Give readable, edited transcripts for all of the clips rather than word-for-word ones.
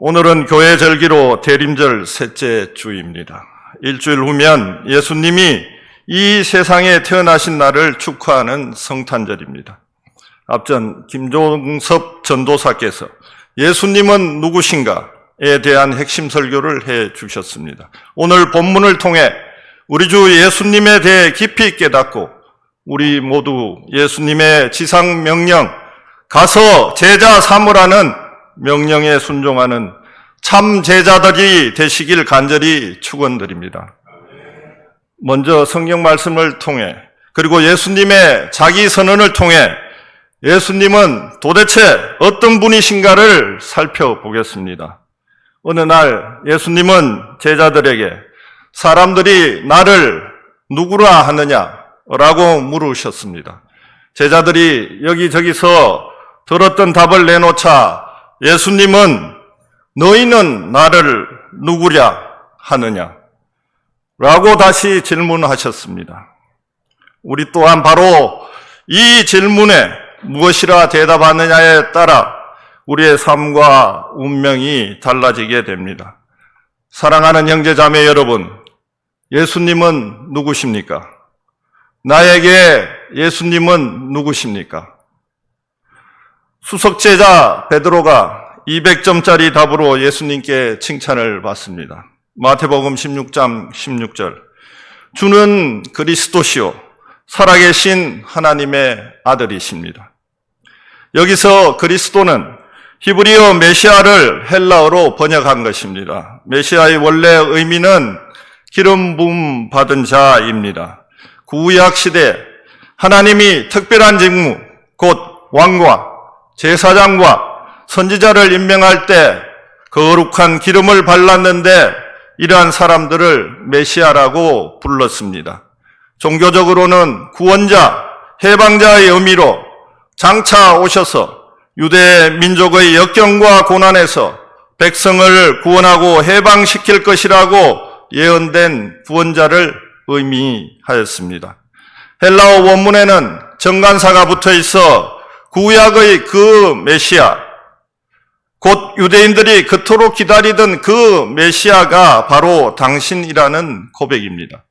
오늘은 교회 절기로 대림절 셋째 주입니다. 일주일 후면 예수님이 이 세상에 태어나신 날을 축하하는 성탄절입니다. 앞전 김종섭 전도사께서 예수님은 누구신가에 대한 핵심 설교를 해 주셨습니다. 오늘 본문을 통해 우리 주 예수님에 대해 깊이 깨닫고 우리 모두 예수님의 지상 명령, 가서 제자 삼으라는 명령에 순종하는 참 제자들이 되시길 간절히 축원드립니다. 먼저 성경 말씀을 통해 그리고 예수님의 자기 선언을 통해 예수님은 도대체 어떤 분이신가를 살펴보겠습니다. 어느 날 예수님은 제자들에게 사람들이 나를 누구라 하느냐라고 물으셨습니다. 제자들이 여기저기서 들었던 답을 내놓자 예수님은 너희는 나를 누구랴 하느냐? 라고 다시 질문하셨습니다. 우리 또한 바로 이 질문에 무엇이라 대답하느냐에 따라 우리의 삶과 운명이 달라지게 됩니다. 사랑하는 형제자매 여러분, 예수님은 누구십니까? 나에게 예수님은 누구십니까? 수석제자 베드로가 200점짜리 답으로 예수님께 칭찬을 받습니다. 마태복음 16장 16절. 주는 그리스도시요 살아계신 하나님의 아들이십니다. 여기서 그리스도는 히브리어 메시아를 헬라어로 번역한 것입니다. 메시아의 원래 의미는 기름 부음 받은 자입니다. 구약 시대 하나님이 특별한 직무, 곧 왕과 제사장과 선지자를 임명할 때 거룩한 기름을 발랐는데 이러한 사람들을 메시아라고 불렀습니다. 종교적으로는 구원자, 해방자의 의미로 장차 오셔서 유대 민족의 역경과 고난에서 백성을 구원하고 해방시킬 것이라고 예언된 구원자를 의미하였습니다. 헬라어 원문에는 정관사가 붙어 있어 구약의 그 메시아, 곧 유대인들이 그토록 기다리던 그 메시아가 바로 당신이라는 고백입니다.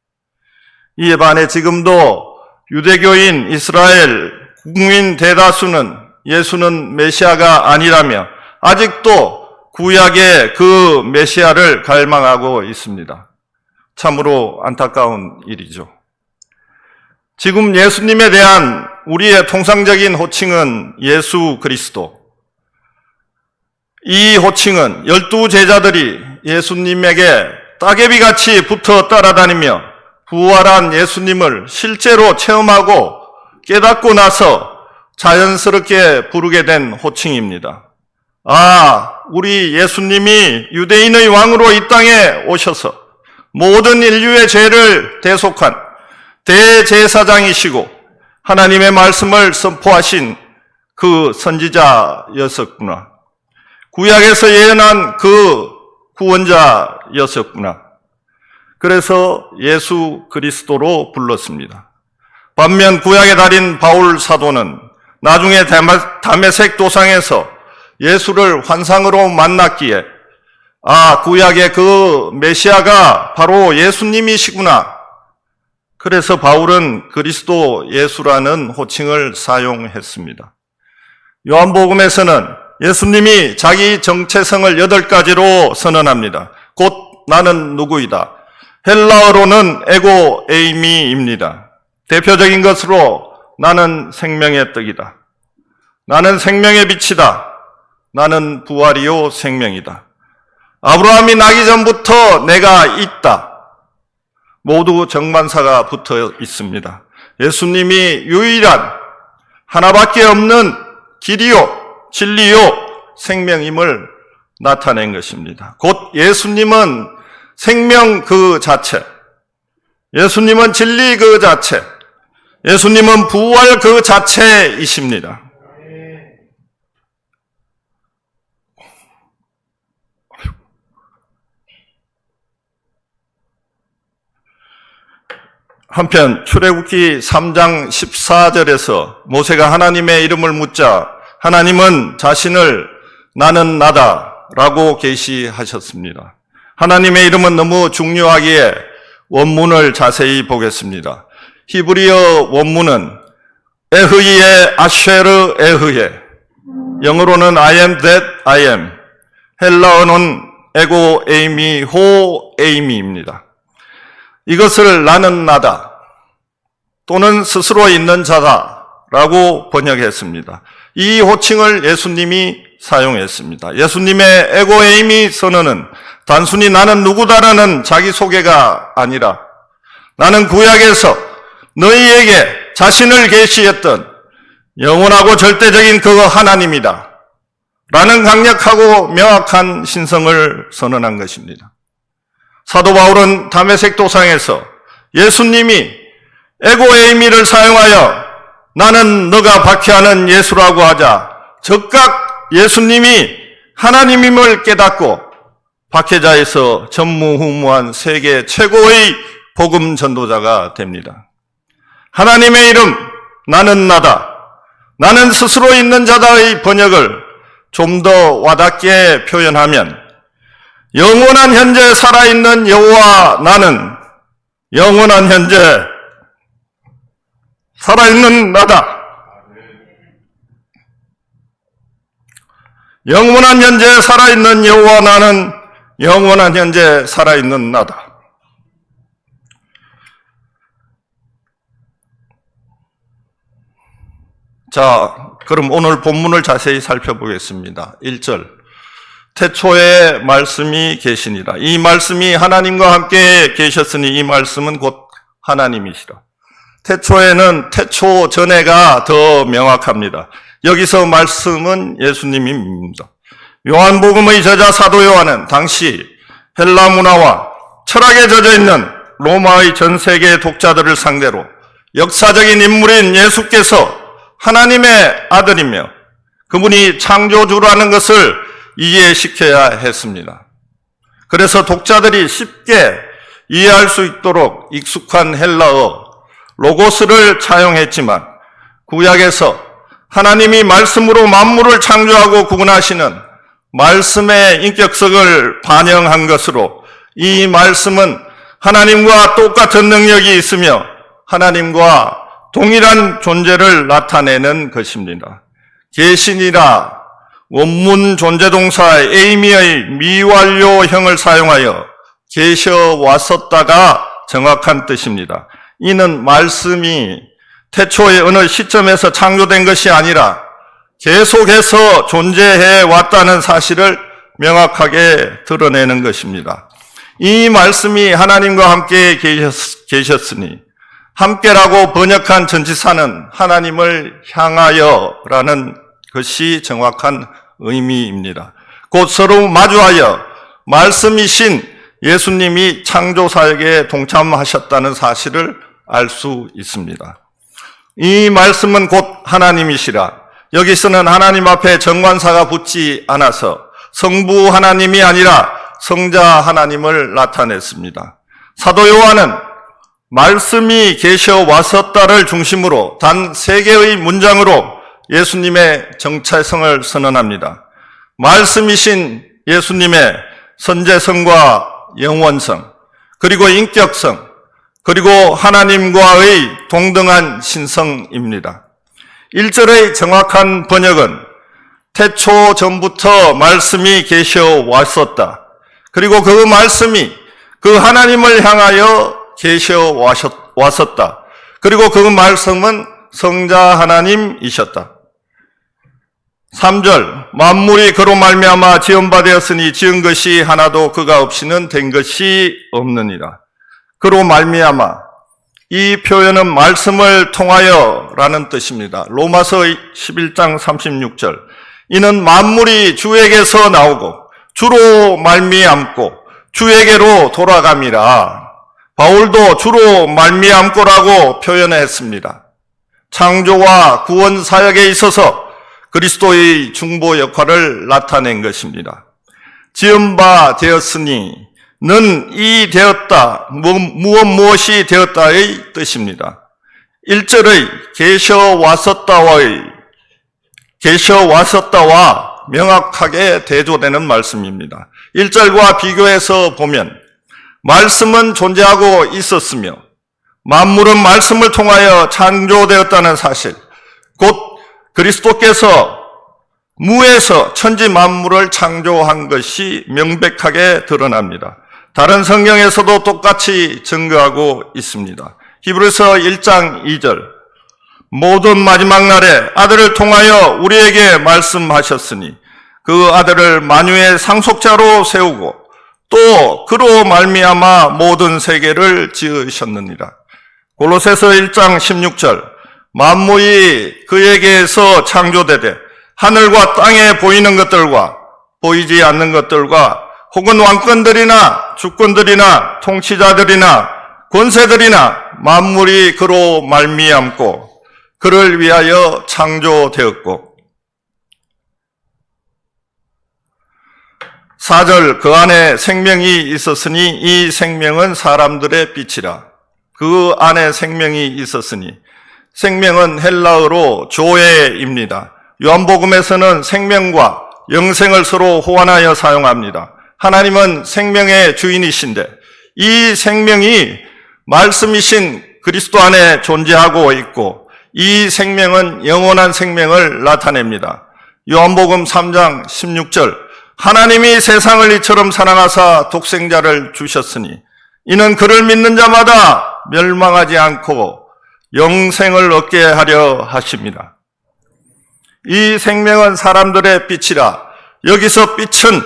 이에 반해 지금도 유대교인 이스라엘 국민 대다수는 예수는 메시아가 아니라며 아직도 구약의 그 메시아를 갈망하고 있습니다. 참으로 안타까운 일이죠. 지금 예수님에 대한 우리의 통상적인 호칭은 예수 그리스도. 이 호칭은 12제자들이 예수님에게 따개비같이 붙어 따라다니며 부활한 예수님을 실제로 체험하고 깨닫고 나서 자연스럽게 부르게 된 호칭입니다. 아, 우리 예수님이 유대인의 왕으로 이 땅에 오셔서 모든 인류의 죄를 대속한 대제사장이시고 하나님의 말씀을 선포하신 그 선지자였었구나. 구약에서 예언한 그 구원자였었구나. 그래서 예수 그리스도로 불렀습니다. 반면 구약의 달인 바울 사도는 나중에 다메섹 도상에서 예수를 환상으로 만났기에 구약의 그 메시아가 바로 예수님이시구나. 그래서 바울은 그리스도 예수라는 호칭을 사용했습니다. 요한복음에서는 예수님이 자기 정체성을 8가지로 선언합니다. 곧 나는 누구이다. 헬라어로는 에고 에이미입니다. 대표적인 것으로 나는 생명의 떡이다. 나는 생명의 빛이다. 나는 부활이요 생명이다. 아브라함이 나기 전부터 내가 있다. 모두 정관사가 붙어 있습니다. 예수님이 유일한 하나밖에 없는 길이요 진리요 생명임을 나타낸 것입니다. 곧 예수님은 생명 그 자체, 예수님은 진리 그 자체, 예수님은 부활 그 자체이십니다. 한편 출애굽기 3장 14절에서 모세가 하나님의 이름을 묻자 하나님은 자신을 나는 나다 라고 계시하셨습니다. 하나님의 이름은 너무 중요하기에 원문을 자세히 보겠습니다. 히브리어 원문은 에흐이의 아쉐르 에흐에, 영어로는 I am that I am, 헬라어는 에고 에이미 호 에이미입니다. 이것을 나는 나다 또는 스스로 있는 자다라고 번역했습니다. 이 호칭을 예수님이 사용했습니다. 예수님의 에고 에이미 선언은 단순히 나는 누구다라는 자기소개가 아니라 나는 구약에서 너희에게 자신을 계시했던 영원하고 절대적인 그 하나님이다 라는 강력하고 명확한 신성을 선언한 것입니다. 사도 바울은 다메섹 도상에서 예수님이 에고에이미를 사용하여 나는 너가 박해하는 예수라고 하자 즉각 예수님이 하나님임을 깨닫고 박해자에서 전무후무한 세계 최고의 복음 전도자가 됩니다. 하나님의 이름 나는 나다, 나는 스스로 있는 자다의 번역을 좀 더 와닿게 표현하면 영원한 현재 살아있는 여호와 나는 영원한 현재 살아있는 나다. 영원한 현재 살아있는 여호와 나는 영원한 현재 살아있는 나다. 자, 그럼 오늘 본문을 자세히 살펴보겠습니다. 1절. 태초에 말씀이 계시니라. 이 말씀이 하나님과 함께 계셨으니 이 말씀은 곧 하나님이시라. 태초에는 태초 전에가 더 명확합니다. 여기서 말씀은 예수님입니다. 요한복음의 저자 사도 요한은 당시 헬라 문화와 철학에 젖어 있는 로마의 전 세계 독자들을 상대로 역사적인 인물인 예수께서 하나님의 아들이며 그분이 창조주라는 것을 이해시켜야 했습니다. 그래서 독자들이 쉽게 이해할 수 있도록 익숙한 헬라어 로고스를 차용했지만 구약에서 하나님이 말씀으로 만물을 창조하고 구분하시는 말씀의 인격성을 반영한 것으로 이 말씀은 하나님과 똑같은 능력이 있으며 하나님과 동일한 존재를 나타내는 것입니다. 계시니라 원문 존재동사 에이미의 미완료형을 사용하여 계셔 왔었다가 정확한 뜻입니다. 이는 말씀이 태초의 어느 시점에서 창조된 것이 아니라 계속해서 존재해 왔다는 사실을 명확하게 드러내는 것입니다. 이 말씀이 하나님과 함께 계셨으니 함께라고 번역한 전치사는 하나님을 향하여라는 것이 정확한 의미입니다. 곧 서로 마주하여 말씀이신 예수님이 창조사역에 동참하셨다는 사실을 알 수 있습니다. 이 말씀은 곧 하나님이시라. 여기서는 하나님 앞에 정관사가 붙지 않아서 성부 하나님이 아니라 성자 하나님을 나타냈습니다. 사도 요한은 말씀이 계셔 왔었다를 중심으로 단 3개의 문장으로 예수님의 정체성을 선언합니다. 말씀이신 예수님의 선제성과 영원성, 그리고 인격성, 그리고 하나님과의 동등한 신성입니다. 1절의 정확한 번역은 태초 전부터 말씀이 계셔 왔었다. 그리고 그 말씀이 그 하나님을 향하여 계셔 왔었다. 그리고 그 말씀은 성자 하나님이셨다. 3절, 만물이 그로 말미암아 지은 바 되었으니 지은 것이 하나도 그가 없이는 된 것이 없느니라. 그로 말미암아, 이 표현은 말씀을 통하여 라는 뜻입니다. 로마서 11장 36절, 이는 만물이 주에게서 나오고 주로 말미암고 주에게로 돌아감이라. 바울도 주로 말미암고라고 표현했습니다. 창조와 구원 사역에 있어서 그리스도의 중보 역할을 나타낸 것입니다. 지은 바 되었으니 는 이 되었다, 무엇이 되었다의 뜻입니다. 1절의 계셔 왔었다와 명확하게 대조되는 말씀입니다. 1절과 비교해서 보면 말씀은 존재하고 있었으며 만물은 말씀을 통하여 창조되었다는 사실, 곧 그리스도께서 무에서 천지 만물을 창조한 것이 명백하게 드러납니다. 다른 성경에서도 똑같이 증거하고 있습니다. 히브리서 1장 2절, 모든 마지막 날에 아들을 통하여 우리에게 말씀하셨으니 그 아들을 만유의 상속자로 세우고 또 그로 말미암아 모든 세계를 지으셨느니라. 골로새서 1장 16절, 만물이 그에게서 창조되되 하늘과 땅에 보이는 것들과 보이지 않는 것들과 혹은 왕권들이나 주권들이나 통치자들이나 권세들이나 만물이 그로 말미암고 그를 위하여 창조되었고 4절, 그 안에 생명이 있었으니 이 생명은 사람들의 빛이라. 그 안에 생명이 있었으니, 생명은 헬라어로 조에입니다. 요한복음에서는 생명과 영생을 서로 호환하여 사용합니다. 하나님은 생명의 주인이신데 이 생명이 말씀이신 그리스도 안에 존재하고 있고 이 생명은 영원한 생명을 나타냅니다. 요한복음 3장 16절, 하나님이 세상을 이처럼 사랑하사 독생자를 주셨으니 이는 그를 믿는 자마다 멸망하지 않고 영생을 얻게 하려 하십니다. 이 생명은 사람들의 빛이라. 여기서 빛은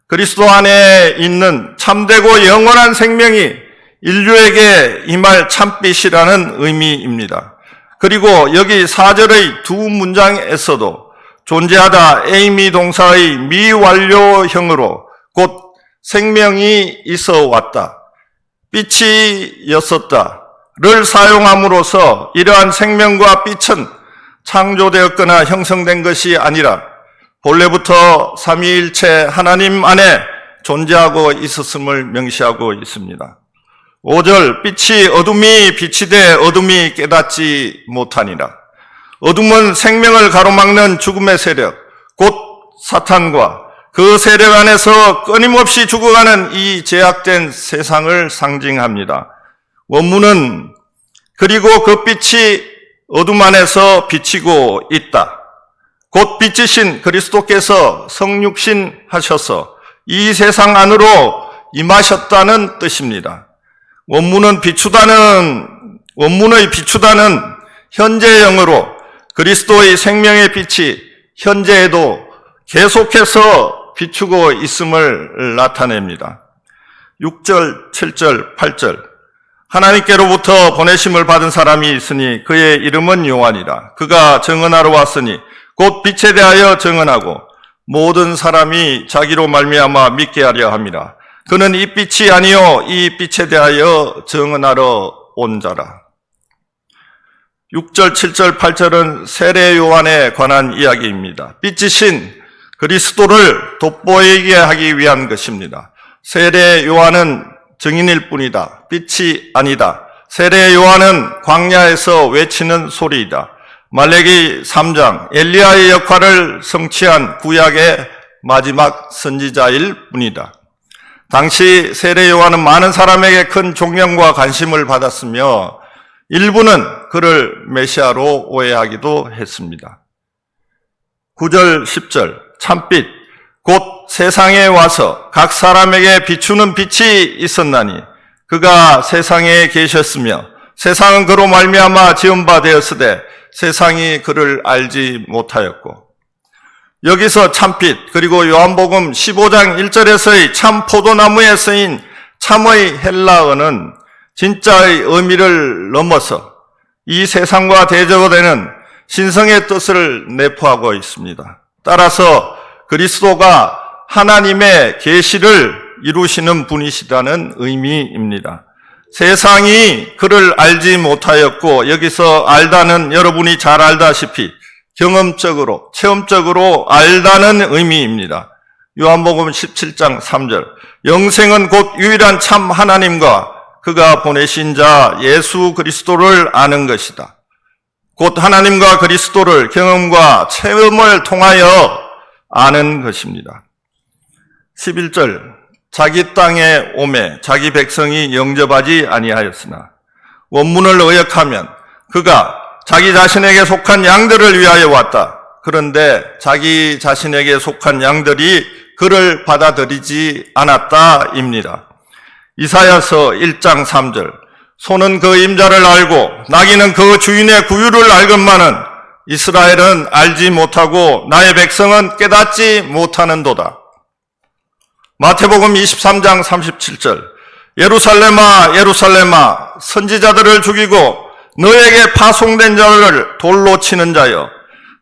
그리스도 안에 있는 참되고 영원한 생명이 인류에게 임할 참빛이라는 의미입니다. 그리고 여기 4절의 두 문장에서도 존재하다 에이미 동사의 미완료형으로 곧 생명이 있어 왔다, 빛이였었다를 사용함으로써 이러한 생명과 빛은 창조되었거나 형성된 것이 아니라 본래부터 삼위일체 하나님 안에 존재하고 있었음을 명시하고 있습니다. 5절, 빛이 어둠이 빛이 돼 어둠이 깨닫지 못하니라. 어둠은 생명을 가로막는 죽음의 세력, 곧 사탄과 그 세력 안에서 끊임없이 죽어가는 이 제약된 세상을 상징합니다. 원문은 그리고 그 빛이 어둠 안에서 비치고 있다. 곧 빛이신 그리스도께서 성육신 하셔서 이 세상 안으로 임하셨다는 뜻입니다. 원문의 비추다는 현재형으로 그리스도의 생명의 빛이 현재에도 계속해서 비추고 있음을 나타냅니다. 6절, 7절, 8절, 하나님께로부터 보내심을 받은 사람이 있으니 그의 이름은 요한이라. 그가 증언하러 왔으니 곧 빛에 대하여 증언하고 모든 사람이 자기로 말미암아 믿게 하려 함이라. 그는 이 빛이 아니요 이 빛에 대하여 증언하러 온 자라. 6절, 7절, 8절은 세례 요한에 관한 이야기입니다. 빛이신 그리스도를 돋보이게 하기 위한 것입니다. 세례 요한은 증인일 뿐이다. 빛이 아니다. 세례 요한은 광야에서 외치는 소리이다. 말라기 3장, 엘리야의 역할을 성취한 구약의 마지막 선지자일 뿐이다. 당시 세례 요한은 많은 사람에게 큰 존경과 관심을 받았으며 일부는 그를 메시아로 오해하기도 했습니다. 9절, 10절, 참빛, 곧 세상에 와서 각 사람에게 비추는 빛이 있었나니 그가 세상에 계셨으며 세상은 그로 말미암아 지은 바 되었으되 세상이 그를 알지 못하였고. 여기서 참빛, 그리고 요한복음 15장 1절에서의 참 포도나무에 쓰인 참의 헬라어는 진짜의 의미를 넘어서 이 세상과 대적되는 신성의 뜻을 내포하고 있습니다. 따라서 그리스도가 하나님의 계시를 이루시는 분이시라는 의미입니다. 세상이 그를 알지 못하였고, 여기서 알다는 여러분이 잘 알다시피 경험적으로, 체험적으로 알다는 의미입니다. 요한복음 17장 3절, 영생은 곧 유일한 참 하나님과 그가 보내신 자 예수 그리스도를 아는 것이다. 곧 하나님과 그리스도를 경험과 체험을 통하여 아는 것입니다. 11절 자기 땅에 오매 자기 백성이 영접하지 아니하였으나 원문을 의역하면 그가 자기 자신에게 속한 양들을 위하여 왔다. 그런데 자기 자신에게 속한 양들이 그를 받아들이지 않았다입니다. 이사야서 1장 3절 소는 그 임자를 알고 나귀는 그 주인의 구유를 알건만은 이스라엘은 알지 못하고 나의 백성은 깨닫지 못하는도다. 마태복음 23장 37절 예루살렘아 예루살렘아 선지자들을 죽이고 너에게 파송된 자를 돌로 치는 자여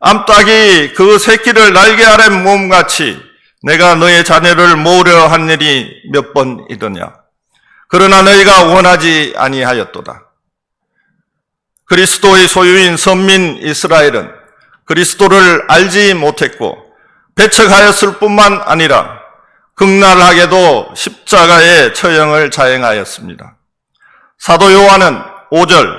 암탉이 그 새끼를 날개 아래 모음같이 내가 너의 자녀를 모으려 한 일이 몇 번이더냐. 그러나 너희가 원하지 아니하였도다. 그리스도의 소유인 선민 이스라엘은 그리스도를 알지 못했고 배척하였을 뿐만 아니라 극날하게도 십자가의 처형을 자행하였습니다. 사도 요한은 5절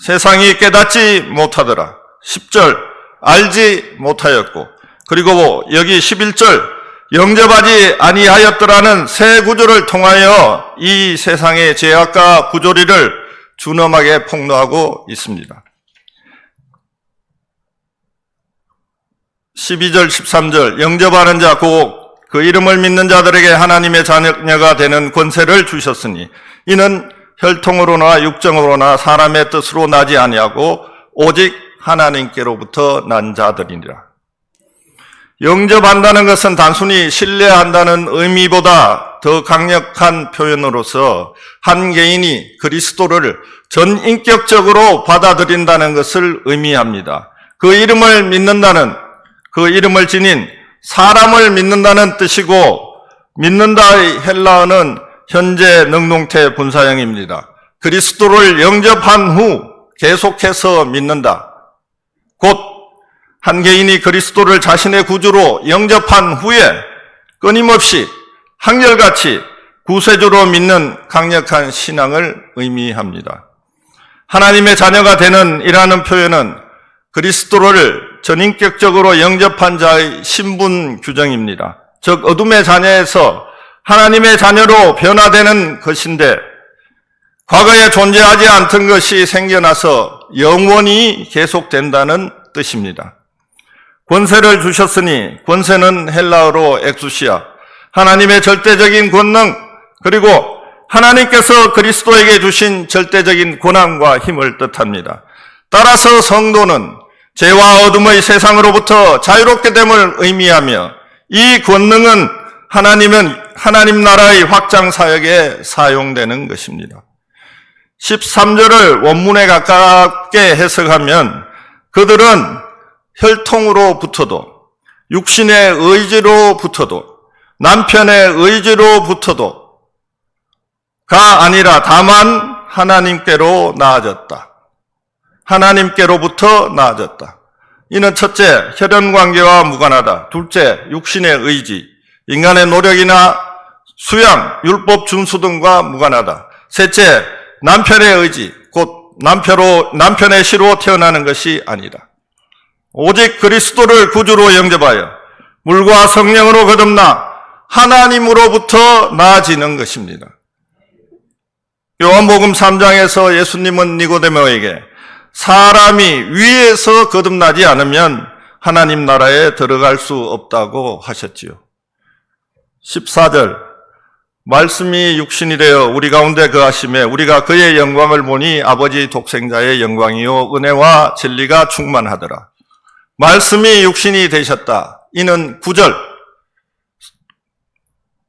세상이 깨닫지 못하더라. 10절 알지 못하였고 그리고 여기 11절 영접하지 아니하였더라는 새 구조를 통하여 이 세상의 죄악과 부조리를 준엄하게 폭로하고 있습니다. 12절 13절 영접하는 자 곧 그 이름을 믿는 자들에게 하나님의 자녀가 되는 권세를 주셨으니 이는 혈통으로나 육정으로나 사람의 뜻으로 나지 아니하고 오직 하나님께로부터 난 자들이니라. 영접한다는 것은 단순히 신뢰한다는 의미보다 더 강력한 표현으로서 한 개인이 그리스도를 전인격적으로 받아들인다는 것을 의미합니다. 그 이름을 믿는다는, 그 이름을 지닌 사람을 믿는다는 뜻이고, 믿는다의 헬라어는 현재 능동태 분사형입니다. 그리스도를 영접한 후 계속해서 믿는다. 곧 한 개인이 그리스도를 자신의 구주로 영접한 후에 끊임없이 한결같이 구세주로 믿는 강력한 신앙을 의미합니다. 하나님의 자녀가 되는 이라는 표현은 그리스도를 전인격적으로 영접한 자의 신분 규정입니다. 즉 어둠의 자녀에서 하나님의 자녀로 변화되는 것인데 과거에 존재하지 않던 것이 생겨나서 영원히 계속된다는 뜻입니다. 권세를 주셨으니 권세는 헬라어로 엑수시아, 하나님의 절대적인 권능, 그리고 하나님께서 그리스도에게 주신 절대적인 권한과 힘을 뜻합니다. 따라서 성도는 죄와 어둠의 세상으로부터 자유롭게 됨을 의미하며 이 권능은 하나님 나라의 확장 사역에 사용되는 것입니다. 13절을 원문에 가깝게 해석하면 그들은 혈통으로부터도 육신의 의지로부터도 남편의 의지로부터도 가 아니라 다만 하나님께로 나아졌다. 하나님께로부터 나아졌다. 이는 첫째, 혈연관계와 무관하다. 둘째, 육신의 의지, 인간의 노력이나 수양, 율법 준수 등과 무관하다. 셋째, 남편의 의지, 곧 남편의 시로 태어나는 것이 아니다. 오직 그리스도를 구주로 영접하여 물과 성령으로 거듭나 하나님으로부터 나아지는 것입니다. 요한복음 3장에서 예수님은 니고데모에게 사람이 위에서 거듭나지 않으면 하나님 나라에 들어갈 수 없다고 하셨지요. 14절 말씀이 육신이 되어 우리 가운데 거하심에 우리가 그의 영광을 보니 아버지 독생자의 영광이요 은혜와 진리가 충만하더라. 말씀이 육신이 되셨다. 이는 9절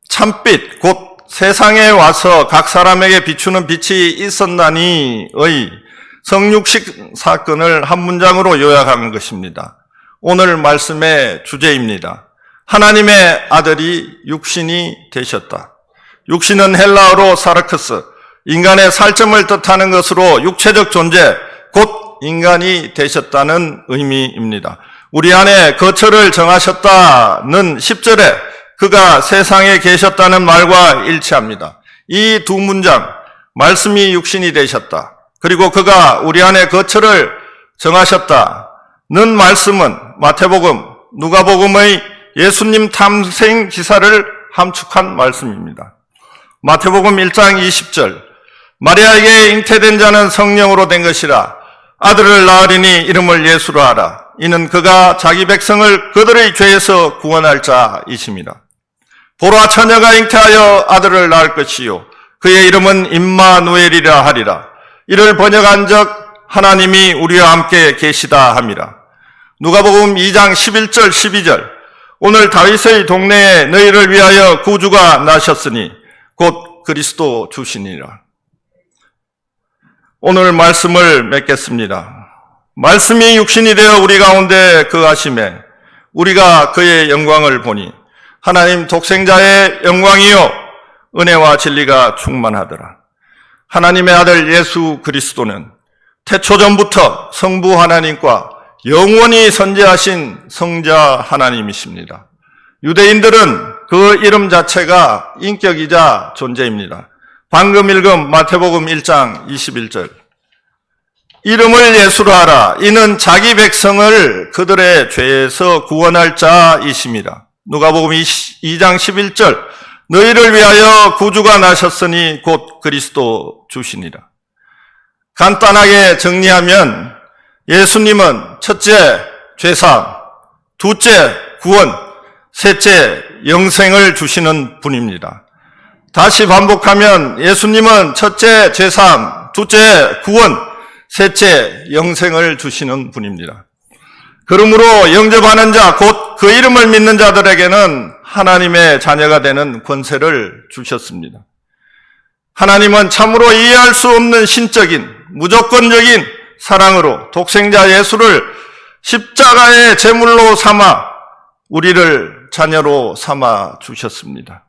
참빛 곧 세상에 와서 각 사람에게 비추는 빛이 있었나니의 성육식 사건을 한 문장으로 요약한 것입니다. 오늘 말씀의 주제입니다. 하나님의 아들이 육신이 되셨다. 육신은 헬라어로 사르크스, 인간의 살점을 뜻하는 것으로 육체적 존재, 곧 인간이 되셨다는 의미입니다. 우리 안에 거처를 정하셨다는 10절에 그가 세상에 계셨다는 말과 일치합니다. 이 두 문장, 말씀이 육신이 되셨다. 그리고 그가 우리 안에 거처를 정하셨다는 말씀은 마태복음, 누가복음의 예수님 탐생 기사를 함축한 말씀입니다. 마태복음 1장 20절, 마리아에게 잉태된 자는 성령으로 된 것이라. 아들을 낳으리니 이름을 예수로 하라. 이는 그가 자기 백성을 그들의 죄에서 구원할 자이심이라. 보라, 처녀가 잉태하여 아들을 낳을 것이요 그의 이름은 임마누엘이라 하리라. 이를 번역한적 하나님이 우리와 함께 계시다 함이라. 누가복음 2장 11절 12절, 오늘 다윗의 동네에 너희를 위하여 구주가 나셨으니 곧 그리스도 주시니라. 오늘 말씀을 맺겠습니다. 말씀이 육신이 되어 우리 가운데 거하심에 우리가 그의 영광을 보니 하나님 독생자의 영광이요 은혜와 진리가 충만하더라. 하나님의 아들 예수 그리스도는 태초전부터 성부 하나님과 영원히 선지하신 성자 하나님이십니다. 유대인들은 그 이름 자체가 인격이자 존재입니다. 방금 읽은 마태복음 1장 21절, 이름을 예수로 하라. 이는 자기 백성을 그들의 죄에서 구원할 자이심이라. 누가복음 2장 11절, 너희를 위하여 구주가 나셨으니 곧 그리스도 주시니라. 간단하게 정리하면 예수님은 첫째 죄사함, 둘째 구원, 셋째 영생을 주시는 분입니다. 다시 반복하면 예수님은 첫째 죄사함, 둘째 구원, 셋째 영생을 주시는 분입니다. 그러므로 영접하는 자, 곧 그 이름을 믿는 자들에게는 하나님의 자녀가 되는 권세를 주셨습니다. 하나님은 참으로 이해할 수 없는 신적인, 무조건적인 사랑으로 독생자 예수를 십자가의 제물로 삼아 우리를 자녀로 삼아 주셨습니다.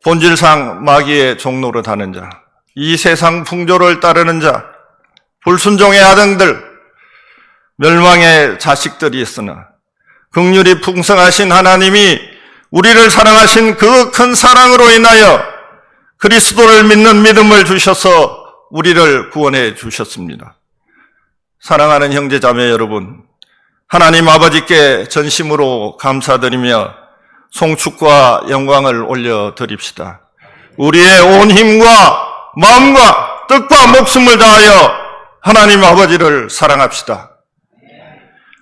본질상 마귀의 종노릇 하는 자, 이 세상 풍조를 따르는 자, 불순종의 아들들, 멸망의 자식들이 있으나 긍휼이 풍성하신 하나님이 우리를 사랑하신 그 큰 사랑으로 인하여 그리스도를 믿는 믿음을 주셔서 우리를 구원해 주셨습니다. 사랑하는 형제자매 여러분, 하나님 아버지께 전심으로 감사드리며 송축과 영광을 올려드립시다. 우리의 온 힘과 마음과 뜻과 목숨을 다하여 하나님 아버지를 사랑합시다.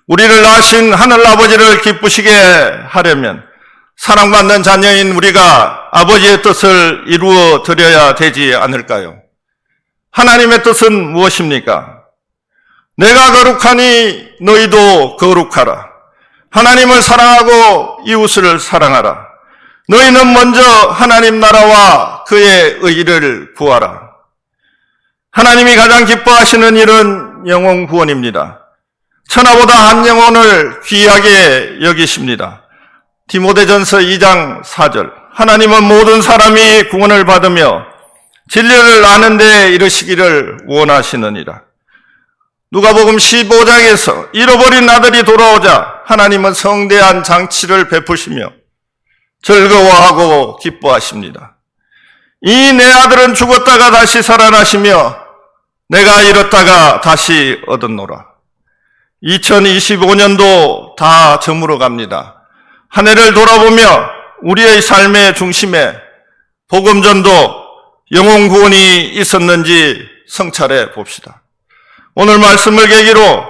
우리를 낳으신 하늘 아버지를 기쁘시게 하려면 사랑받는 자녀인 우리가 아버지의 뜻을 이루어 드려야 되지 않을까요? 하나님의 뜻은 무엇입니까? 내가 거룩하니 너희도 거룩하라. 하나님을 사랑하고 이웃을 사랑하라. 너희는 먼저 하나님 나라와 그의 의를 구하라. 하나님이 가장 기뻐하시는 일은 영혼 구원입니다. 천하보다 한 영혼을 귀하게 여기십니다. 디모데전서 2장 4절, 하나님은 모든 사람이 구원을 받으며 진리를 아는 데 이르시기를 원하시느니라. 누가복음 15장에서 잃어버린 아들이 돌아오자 하나님은 성대한 장치를 베푸시며 즐거워하고 기뻐하십니다. 이 내 아들은 죽었다가 다시 살아나시며 내가 잃었다가 다시 얻었노라. 2025년도 다 저물어 갑니다. 한 해를 돌아보며 우리의 삶의 중심에 복음전도 영혼 구원이 있었는지 성찰해 봅시다. 오늘 말씀을 계기로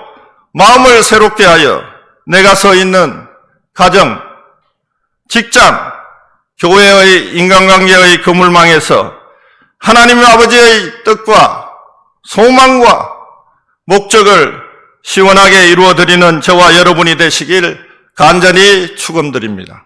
마음을 새롭게 하여 내가 서 있는 가정, 직장, 교회의 인간관계의 그물망에서 하나님 아버지의 뜻과 소망과 목적을 시원하게 이루어드리는 저와 여러분이 되시길 간절히 축원드립니다.